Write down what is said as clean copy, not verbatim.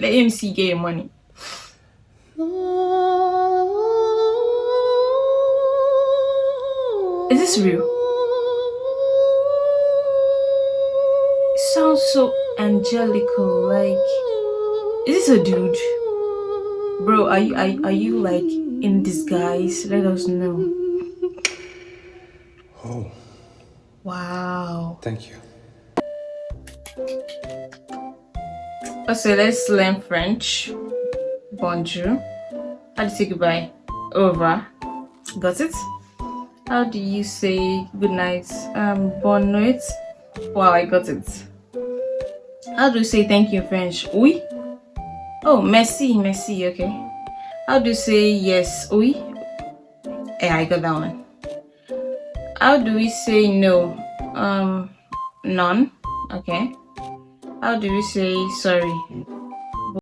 Let him see get your money. Is this real? It sounds so angelical. Like, is this a dude? Bro, are you like in disguise? Let us know. Oh, Wow. thank you. Also, let's learn French. Bonjour. How do you say goodbye? Au revoir. Got it? How do you say good night? Bonne nuit. Wow, I got it. How do you say thank you in French? Oui. Oh, merci, merci. Okay. How do you say yes? Oui. Yeah, I got that one. How do we say no? None. Okay. How do we say sorry?